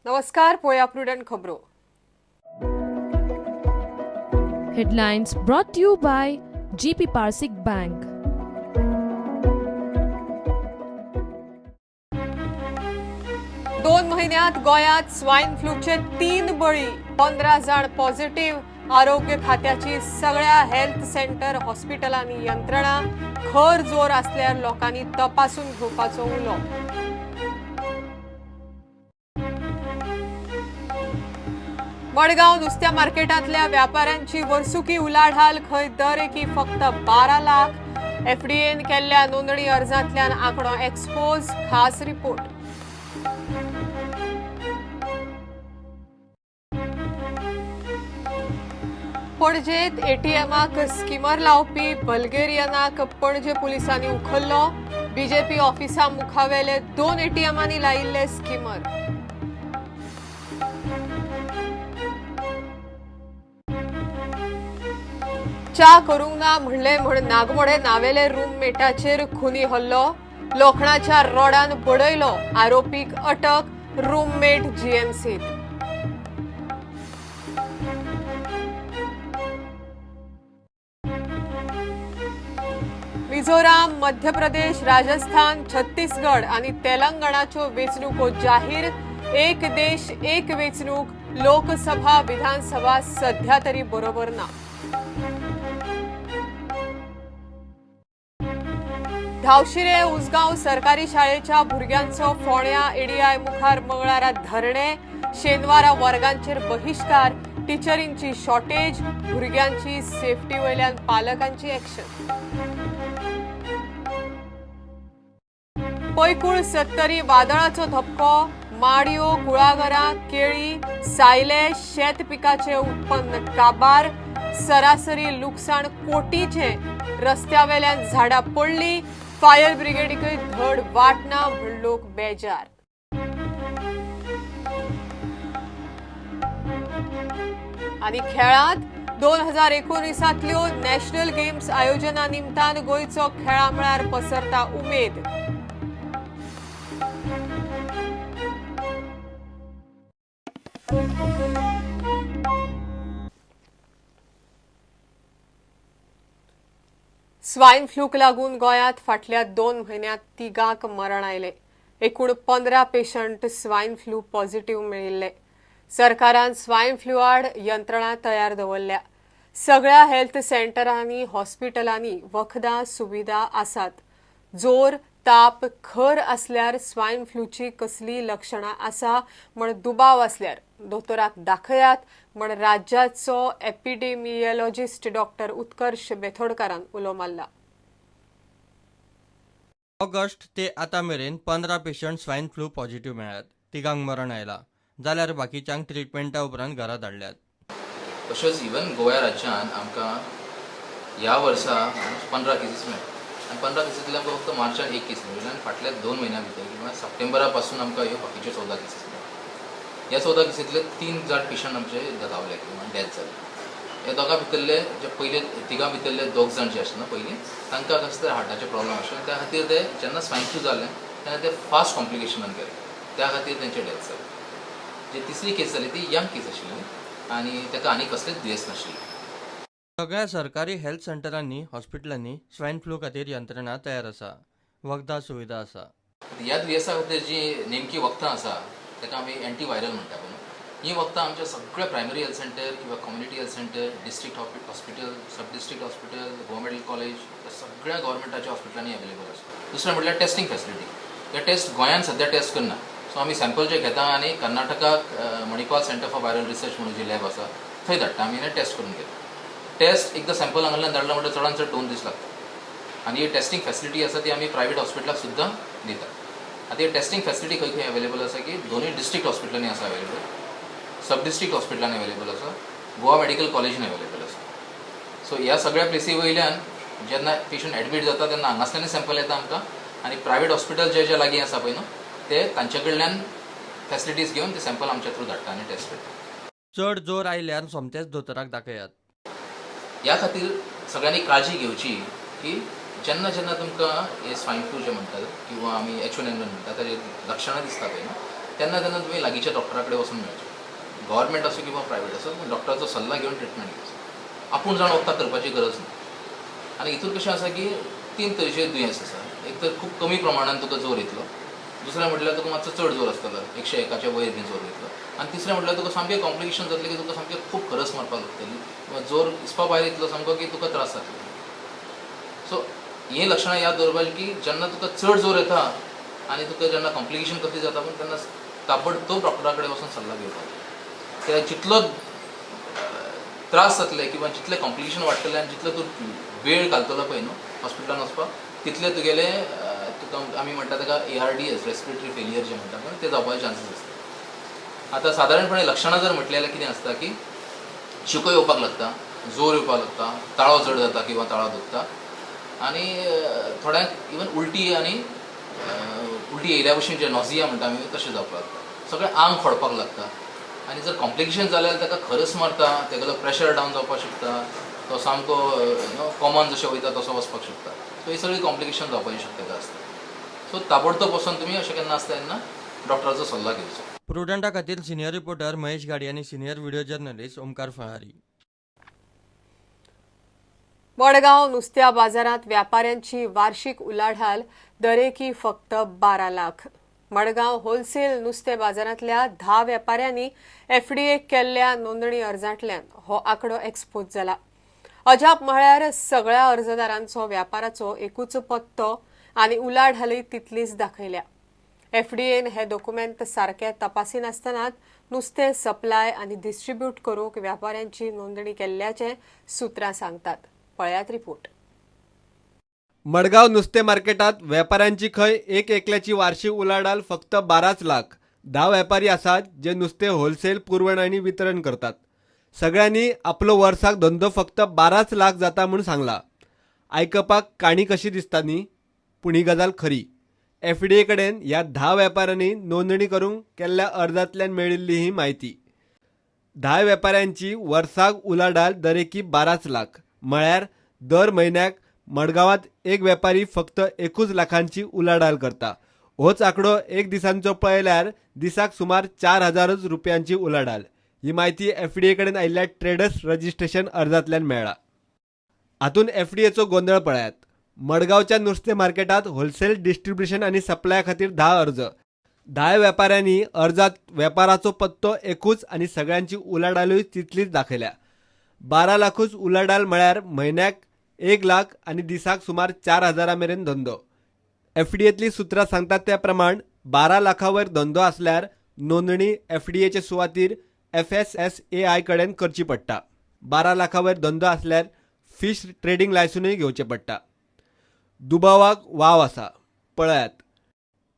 नमस्कार, पोया प्रुडंट खबरो. Headlines brought to you by GP Parsik Bank. दोन महिन्यात गोयात स्वाईन फ्लूचे 3 बळी, 15 जण पॉझिटिव्ह. आरोग्य खात्याची सगळ्या हेल्थ सेंटर हॉस्पिटलांनी यंत्रणा. खर जोर असल्यार लोकांनी तपासून घेवपाचो उलो. मडगांव नुस्त्या मार्केटांतल्या व्यापाऱ्यांची वर्सुकी उलाढाल. खंय दर एकी फक्त 12 लाख. एफडीएन केल्ल्या नोंदणी अर्जांतल्यान आंकडो एक्सपोज. खास रिपोर्ट. पणजेत एटीएमाक स्किमर लावपी बल्गेरियनाक पणजे पुलिसांनी उखल्लो. बीजेपी ऑफिसा मुखावेले 2 एटीएमांनी लायिल्ले स्किमर. च्या करूंक ना म्हणले म्हण नागमोडे नावेले रूममेटाचेर खुनी हल्लो. लोखणाच्या रोडान बडयलो. आरोपीक अटक. रूममेट जीएमसीत. मिझोराम, मध्य प्रदेश, राजस्थान, छत्तीसगड आणि तेलंगणाच्यो वेंचणुको जाहीर. एक देश एक वेंचणूक. लोकसभा विधानसभा सध्या तरी बरोबर ना. धावशिरे उसगांव सरकारी शाळेच्या भुरग्यांचो फोंड्या एडीआय मुखार मंगळारा धरणे. शेनवारा वर्गांचेर बहिष्कार. टिचरींची शॉर्टेज. भुरग्यांची सेफ्टी वयल्यान पालकांची एक्शन. पैकुळ 70 वादळाचो धपको. माडयो, कुळागरां, केळी, सायले. शेत पिकाचे उत्पन्न काबार. सरासरी लुकसाण कोटीचे. रस्त्यावेल्यान झाडां पडली. फायर ब्रिगेडीकय धड वाटना म्हण लोक बेजार. आणि खेळांत 2019तल्यो नॅशनल गेम्स आयोजना निमतान गोंयचो खेळा मळार पसरता उमेद. स्वाईन फ्लूक लागून गोंयांत फाटल्या 2 म्हयन्यांत 3 मरण आयले. एकूण 15 पेशंट स्वाईन फ्लू पॉझिटिव्ह मेळिल्ले. सरकारान स्वाईन फ्लू आड यंत्रणा तयार दवरल्या. सगळ्या हेल्थ सेंटरांनी हॉस्पिटलांनी वखदां सुविधा आसात. जोर, ताप, खर असल्यार स्वाईन फ्लूची कसली लक्षणां आसा म्हण दुबाव असल्यार दोतोराक दाखयात म्हण राज्याचो एपिडेमियोलॉजिस्ट डॉक्टर उत्कर्ष बेथोडकारान उलो मारला. ऑगस्ट ते आतां मेरेन 15 पेशंट स्वाईन फ्लू पॉझिटिव्ह मेळ्ळ्यात. 3 मरण आयला जाल्यार बाकीच्यांक ट्रिटमेंटा उपरांत घरा धाडल्यात. तशेंच इवन गोंया राज्यांत आमकां ह्या वर्सा 15 केसीस मेळ्ळे आनी 15 केसींतले आमकां फक्त मार्चान 1 केस मेळ्ळी आनी फाटल्या 2 म्हयन्यां भितर किंवा सप्टेंबरा पासून आमकां ह्यो बाकीच्यो 14 केसीस मेळ्ळ्या. ह्या 14 केसींतले 3 जाण पेशंट आमचे जातावले किंवा डेथ जाले. ह्या दोगां भितरले जे पयले 3 भितरले 2 जाण जे आसले पयलीं तांकां कसले तरी हार्टाचे प्रॉब्लेम आशिल्ले. त्या खातीर ते जेन्ना स्वायन फ्लू जालें तेन्ना ते फास्ट कॉम्प्लिकेशनान गेले. त्या खातीर तेंचे डेथ जाले. जी तिसरी केस जाली ती यंग केस आशिल्ली आनी ताका आनी कसलेच दुयेंस नाशिल्ली. सगळ्या सरकारी हेल्थ सेंटरांनी हॉस्पिटलांनी स्वाईन फ्लू खातीर यंत्रणा तयार आसा. वखदां सुविधा आसा. ह्या दुयेंसा खातीर जी नेमकी वखदां आसा ताका आमी एंटीवायरल म्हणटा पळय. ही वखदां आमच्या सगळ्या प्रायमरी हेल्थ सेंटर किंवा community health centre, district hospital, sub district hospital, Goa medical college ह्या सगळ्या गव्हर्मेंटाच्या हॉस्पिटलांनी अवेलेबल आसा. दुसरें म्हटल्यार टेस्टिंग फॅसिलिटी. हे टेस्ट गोंयांत सध्या टेस्ट करना. सो आमी सॅम्पल जे घेता आनी कर्नाटकाक Manipal centre for viral research म्हणून जी लॅब आसा थंय धाडटा. आमी हे टेस्ट करून घेता. टेस्ट एकदां सॅम्पल हांगांतल्यान धाडला म्हणल्यार चडांत चड 2 दीस लागता. आनी ही टेस्टिंग फॅसिलिटी आसा ती आमी प्रायवेट हॉस्पिटलाक सुद्दां दिता. आतां ही टेस्टिंग फॅसिलिटी खंय खंय अवेलेबल आसा की दोनूय डिस्ट्रिक्ट हॉस्पिटलांनी आसा अवेलेबल, सब डिस्ट्रिक्ट हॉस्पिटलांनी अवेलेबल आसा, गोवा मेडिकल कॉलेजीन अवेलेबल आसा. सो ह्या सगळ्या प्लेसी वयल्यान जेन्ना पेशंट एडमीट जाता तेन्ना हांगासल्यानूय सॅम्पल येता आमकां आनी प्रायवेट हॉस्पिटल जे जे लागीं आसा पळय न्हू ते तांचे कडल्यान फॅसिलिटीज घेवन ते सॅम्पल आमच्या थ्रू धाडटा आनी टेस्ट करता. चड जोर आयल्यार सोमतेच दोतोराक दाखयात. ह्या खातीर सगळ्यांनी काळजी घेवची की जेन्ना जेन्ना तुमकां हे स्वायन फ्लू जे म्हणटात किंवा आमी H1N1 म्हणटात ताजे लक्षणां दिसता पळय न्हू तेन्ना तेन्ना तुमी लागींच्या डॉक्टरा वचून मेळचें. गव्हर्मेंट असो किंवा प्रायवेट असो, डॉक्टराचो सल्ला घेवन ट्रिटमेंट घेवचो. आपूण जाण वखदां करपाची गरज ना. आनी हितून कशें आसा की 3 तरेचे दुयेंस आसा. एक तर खूब कमी प्रमाणात तुका जोर येतलो, दुसरें म्हटल्यार तुका मातसो चड जोर आसतलो, 101च्या वयर बी जोर येतलो, आनी तिसरें म्हटल्यार तुका सामकें कॉम्प्लिकेशन जातलें की तुका सामकें खूब खरस मारपाक लागतली, किंवा जोर हिसपा भायर येतलो सामको की तुका त्रास जातले. सो ही लक्षणां याद दवरपाची की जेन्ना तुका चड जोर येता आनी तुका जेन्ना कॉम्प्लिकेशन कसली जाता पळय तेन्ना ताबडतोब डॉक्टरा कडेन वचून सल्लो घेवपाक. कित्याक जितलो त्रास जातले किंवा जितले कॉम्प्लिकेशन वाडटले आनी जितलो तूं वेळ घालतलो पळय न्हू हॉस्पिटलान वचपाक, तितले तुगेले तुका आमी म्हणटा ताका ARDS, रेस्पिरेटरी फेलियर जे म्हणटा पळय ते जावपाचे चान्सीस आसता. आतां सादारणपणे लक्षणां जर म्हटलें जाल्यार कितें आसता की शिको येवपाक लागता, जोर येवपाक लागता, ताळो जड जाता किंवा ताळो दुखता, आनी थोड्यांक इवन उलटी आनी उलटी येयल्या भशेन जे नॉझिया म्हणटा आमी तशें जावपाक लागता. सगळें आंग खोडपाक लागता, आनी जर कॉम्प्लिकेशन जाल्यार ताका खरस मारता, तेगेलो प्रेशर डावन जावपाक शकता, तो सामको कॉमन जशें वयता तसो वचपाक शकता. सो ही सगळी कॉम्प्लिकेशन जावपाची शक्यता आसता. सो ताबडतोब वचून तुमी अशें केन्ना आसता तेन्ना डॉक्टराचो सल्लो घेवचो. प्रुडंटा खातीर सिनियर रिपोर्टर महेश गाडी आनी senior video journalist Omkar Phalari. Madgaon नुस्त्या बाजारात व्यापाऱ्यांची वार्षिक उलाढाल दरेकी फक्त 12 लाख. मडगाव होलसेल नुस्ते बाजारांतल्या 10 व्यापाऱ्यांनी FDA केल्ल्या नोंदणी अर्जांतल्यान हो आंकडो एक्सपोज जाला. अजाप म्हळ्यार सगळ्या अर्जदारांचो व्यापाराचो एकूच पत्तो आनी उलाढालय तितलीच दाखयल्या. FDAन हे डॉक्युमेंट सारके तपासिनासतनाच नुस्तें सप्लाय आनी डिस्ट्रीब्यूट करूंक व्यापाऱ्यांची नोंदणी केल्ल्याचे सुत्रां सांगतात. पळयात रिपोर्ट. मडगाव नुस्तें मार्केटात व्यापाऱ्यांची खंय एक एकल्याची वार्षिक उलाढाल फक्त 12 लाख. 10 व्यापारी आसात जे नुस्तें होलसेल पुरवण आनी वितरण करतात. सगळ्यांनी आपलो वर्साक धंदो फक्त 12 लाख जाता म्हूण सांगला. आयकपाक काणी कशी दिसता न्ही, पूण ही गजाल खरी. FDA कडेन ह्या 10 व्यापाऱ्यांनी नोंदणी करूंक केल्ल्या अर्जांतल्यान मेळिल्ली ही म्हायती. 10 व्यापाऱ्यांची वर्साक उलाढाल दरेकी 12 लाख. म्हळ्यार दर म्हयन्याक मडगावात एक व्यापारी फक्त 1 लाखांची उलाढाल करता. होच आंकडो एक दिसांचो पळयल्यार दिसाक सुमार 4,000 रुपयांची उलाढाल. ही म्हायती FDA कडेन आयिल्ल्या ट्रेडर्स रजिस्ट्रेशन अर्जांतल्यान मेळ्ळा. हातूंत FDAचो गोंधळ पळयात. मडगावच्या नुस्तें मार्केटात होलसेल डिस्ट्रीब्युशन आनी सप्लाय खातीर 10 अर्ज. 10 व्यापाऱ्यांनी अर्जात वेपाराचो पत्तो एकूच आनी सगळ्यांची उलाढालूय तितलीच दाखयल्या. 12 लाखूच उलाढाल म्हळ्यार म्हयन्याक 1 लाख आनी दिसाक सुमार 4,000 मेरेन धंदो. FDAतली सुत्रां सांगतात त्या प्रमाण 12 लाखा वयर धंदो आसल्यार नोंदणी FDAचे सुवातेर FSSAI कडेन करची पडटा. 12 लाखा वयर धंदो आसल्यार फिश ट्रेडिंग लायसनूय घेवचें पडटा. दुबावाक वाव आसा. पळयात.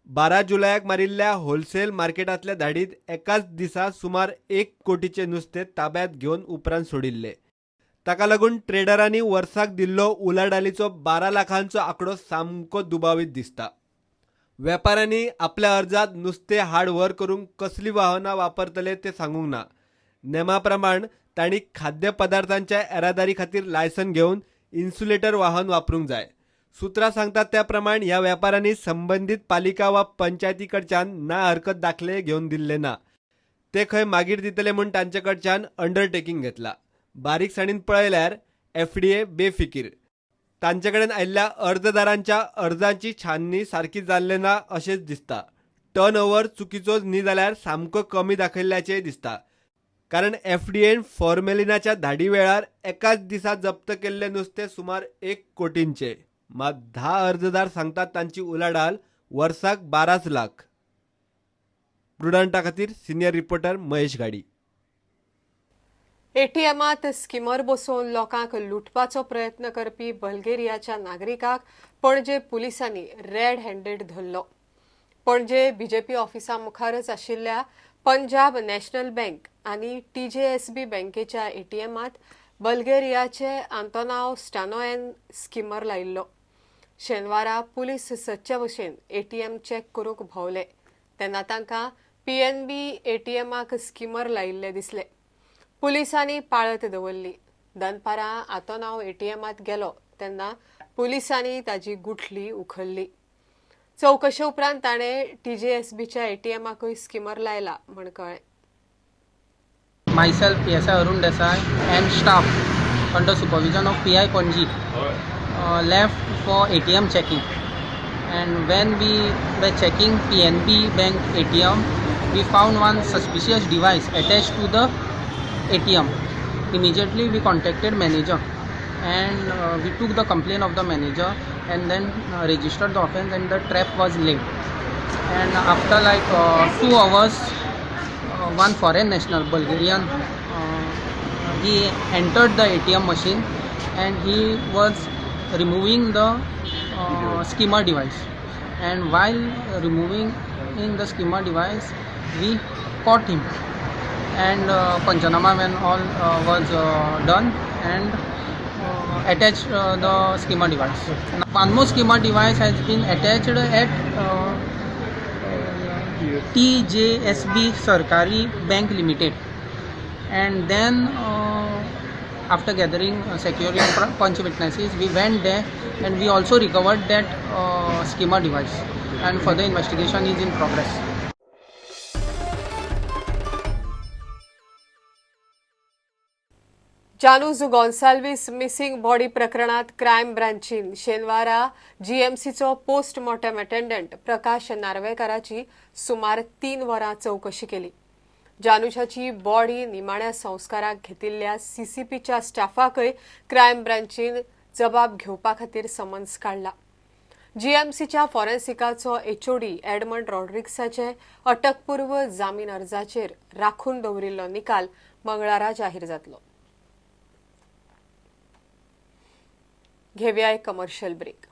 12 जुलयाक मारिल्ल्या होलसेल मार्केटांतल्या धाडीत एकाच दिसा सुमार 1 कोटीचे नुस्तें ताब्यात घेवन उपरांत सोडिल्ले. ताका लागून ट्रेडरांनी वर्साक दिल्लो उलाढालीचो 12 लाखांचो आंकडो सामको दुबावीत दिसता. वेपाऱ्यांनी आपल्या अर्जात नुस्तें हाड व्हर करूंक कसली वाहनां वापरतले तें सांगूंक ना. नेमा प्रमाण तांणी खाद्य पदार्थांच्या येरादारी खातीर लायसन घेवन इन्सुलेटर वाहन वापरूंक जाय. सुत्रां सांगतात त्या प्रमाण ह्या वेपाऱ्यांनी संबंदीत पालिका वा पंचायती कडच्यान ना हरकत दाखले घेवन दिल्ले ना. ते खंय मागीर दितले म्हूण तांचे कडच्यान अंडरटेकिंग घेतला. बारीकसाणीन पळयल्यार FDA बेफिकीर. तांचे कडेन आयिल्ल्या अर्जदारांच्या अर्जांची छाननी सारकी जाल्ले ना अशेंच दिसता. टर्न ओव्हर चुकीचोच न्ही जाल्यार सामको कमी दाखयल्ल्याचेय दिसता. कारण FDAन फॉर्मेलिनाच्या धाडी वेळार एकाच दिसा जप्त केल्ले नुस्तें सुमार 1 कोटींचे. मात 10 अर्जदार सांगतात तांची उलाढाल वर्साक 12 लाख. प्रुडंटा खातीर सिनियर रिपोर्टर महेश गाडी. ATMात स्किमर बसोवन लोकांक लुटपाचो प्रयत्न करपी बल्गेरियाच्या नागरिकाक पणजे पुलिसांनी रेड हँडेड धरलो. पणजे BJP ऑफिसा मुखारच आशिल्ल्या पंजाब नॅशनल बँक आनी TJSB बँकेच्या ATMात बल्गेरियाचे आंतोनाव स्टानोयन स्किमर लायिल्लो. शेनवारा पुलीस सच्चे भशेन ATM चॅक करूंक भोवले तेन्ना तांकां PNB ATMाक स्किमर लायिल्ले दिसले. पुलिसांनी पाळत दवरली. दनपारां आंतोनाव ATMात गेलो तेन्ना पुलिसांनी ताजी गुठली उखल्ली. चौकशे उपरांत ताणें TJSBच्या ATMाकूय स्किमर लायला म्हण कळ्ळें. Myself, PSI Arun Desai, and staff under supervision of PI Panji left for ATM checking. And when we were checking PNB Bank ATM, we found one suspicious device attached to the ATM. Immediately we contacted manager and we took the complaint of the manager and then registered the offence, and the trap was laid. And after 2 hours, one foreign national, Bulgarian, he entered the ATM machine and he was removing the skimmer device. And while removing the skimmer device, we caught him. And Panchanama when all was done and attached the skimmer device. One more skimmer device has been attached at TJSB Sarkari Bank Limited. And then after gathering securing punch witnesses, we went there and we also recovered that skimmer device, and further investigation is in progress. Januz Gonsalves missing body प्रकरणात crime ब्रांचीन शेनवारा GMCचो postmortem attendant प्रकाश नार्वेकाराची सुमार 3 वरां चौकशी केली. जानूजाची body निमाण्या संस्काराक घेतिल्ल्या CCPच्या स्टाफाकय क्रायम ब्रांचीन जबाब घेवपा खातीर समन्स काडला. GMCच्या फॉरेन्सिकाचो HOD एडमंड रॉड्रिक्साचे अटकपूर्व जामीन अर्जाचेर राखून दवरिल्लो निकाल मंगळारा जाहीर जातलो. घेवया एक कमर्शियल ब्रेक.